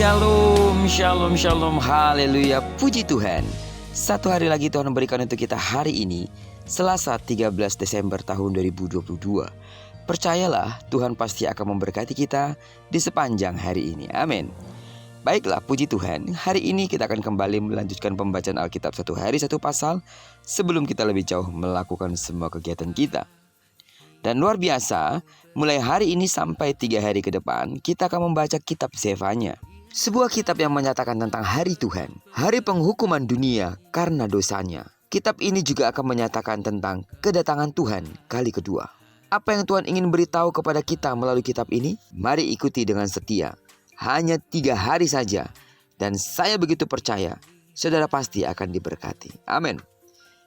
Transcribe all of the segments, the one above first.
Shalom, shalom, shalom, haleluya, puji Tuhan. Satu hari lagi Tuhan memberikan untuk kita hari ini, Selasa 13 Desember tahun 2022. Percayalah, Tuhan pasti akan memberkati kita di sepanjang hari ini, amin. Baiklah, puji Tuhan, hari ini kita akan kembali melanjutkan pembacaan Alkitab satu hari satu pasal sebelum kita lebih jauh melakukan semua kegiatan kita. Dan luar biasa, mulai hari ini sampai 3 hari ke depan, kita akan membaca kitab Zefanya. Sebuah kitab yang menyatakan tentang hari Tuhan, hari penghukuman dunia karena dosanya. Kitab ini juga akan menyatakan tentang kedatangan Tuhan kali kedua. Apa yang Tuhan ingin beritahu kepada kita melalui kitab ini? Mari ikuti dengan setia. Hanya 3 hari saja, dan saya begitu percaya, saudara pasti akan diberkati. Amin.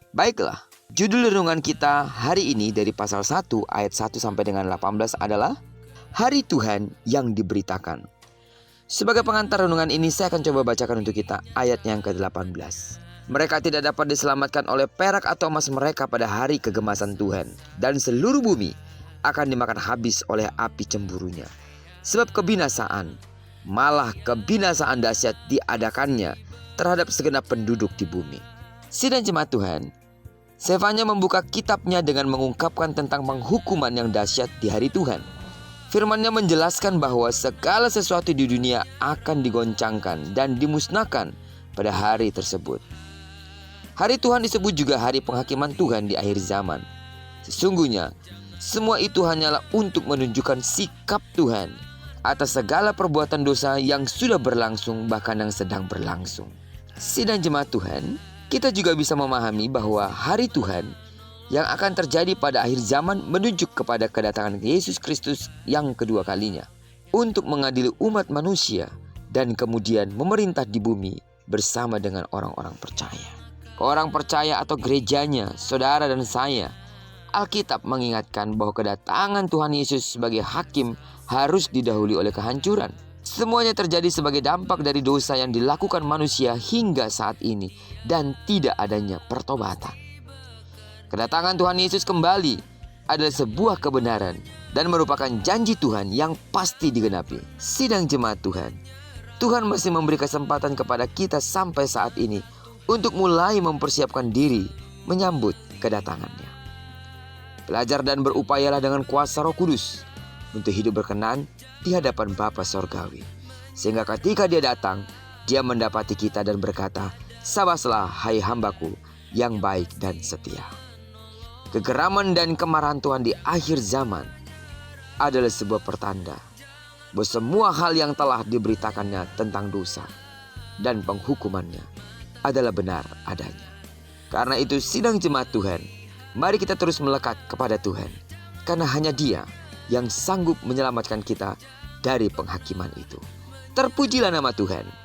Baiklah. Judul renungan kita hari ini dari pasal 1 ayat 1 sampai dengan 18 adalah Hari Tuhan yang diberitakan. Sebagai pengantar renungan ini saya akan coba bacakan untuk kita ayat yang ke-18. Mereka tidak dapat diselamatkan oleh perak atau emas mereka pada hari kegemasan Tuhan, dan seluruh bumi akan dimakan habis oleh api cemburunya. Sebab kebinasaan, malah kebinasaan dahsyat diadakannya terhadap segenap penduduk di bumi. Sidang jemaat Tuhan, Zefanya membuka kitabnya dengan mengungkapkan tentang penghukuman yang dahsyat di hari Tuhan. Firman-Nya menjelaskan bahwa segala sesuatu di dunia akan digoncangkan dan dimusnahkan pada hari tersebut. Hari Tuhan disebut juga hari penghakiman Tuhan di akhir zaman. Sesungguhnya, semua itu hanyalah untuk menunjukkan sikap Tuhan atas segala perbuatan dosa yang sudah berlangsung bahkan yang sedang berlangsung. Sidang jemaat Tuhan, kita juga bisa memahami bahwa hari Tuhan yang akan terjadi pada akhir zaman menunjuk kepada kedatangan Yesus Kristus yang kedua kalinya untuk mengadili umat manusia dan kemudian memerintah di bumi bersama dengan orang-orang percaya. Orang percaya atau gerejanya, saudara dan saya, Alkitab mengingatkan bahwa kedatangan Tuhan Yesus sebagai hakim harus didahului oleh kehancuran. Semuanya terjadi sebagai dampak dari dosa yang dilakukan manusia hingga saat ini dan tidak adanya pertobatan. Kedatangan Tuhan Yesus kembali adalah sebuah kebenaran dan merupakan janji Tuhan yang pasti digenapi. Sidang jemaat Tuhan, Tuhan masih memberi kesempatan kepada kita sampai saat ini untuk mulai mempersiapkan diri menyambut kedatangannya. Belajar dan berupayalah dengan kuasa Roh Kudus untuk hidup berkenan di hadapan Bapa Sorgawi. Sehingga ketika dia datang, dia mendapati kita dan berkata, "Sabaslah hai hambaku yang baik dan setia." Kegeraman dan kemarahan Tuhan di akhir zaman adalah sebuah pertanda bahwa semua hal yang telah diberitakannya tentang dosa dan penghukumannya adalah benar adanya. Karena itu sidang jemaat Tuhan, mari kita terus melekat kepada Tuhan, karena hanya Dia yang sanggup menyelamatkan kita dari penghakiman itu. Terpujilah nama Tuhan.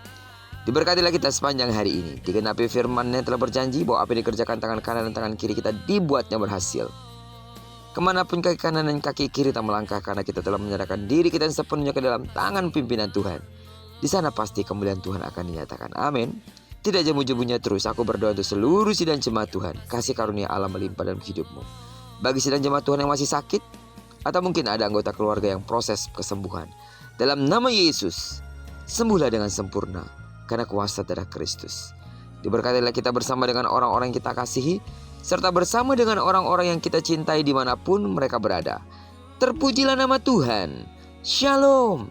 Diberkatilah kita sepanjang hari ini. Digenapi firman yang telah berjanji bahwa apa yang dikerjakan tangan kanan dan tangan kiri kita dibuatnya berhasil. Kemanapun kaki kanan dan kaki kiri tak melangkah, karena kita telah menyerahkan diri kita sepenuhnya ke dalam tangan pimpinan Tuhan. Di sana pasti kemuliaan Tuhan akan dinyatakan. Amin. Tidak jemu-jemunya terus, aku berdoa untuk seluruh sidang jemaat Tuhan. Kasih karunia Allah melimpah dalam hidupmu. Bagi sidang jemaat Tuhan yang masih sakit, atau mungkin ada anggota keluarga yang proses kesembuhan, dalam nama Yesus, sembuhlah dengan sempurna karena kuasa darah Kristus. Diberkatilah kita bersama dengan orang-orang yang kita kasihi, serta bersama dengan orang-orang yang kita cintai dimanapun mereka berada. Terpujilah nama Tuhan. Shalom.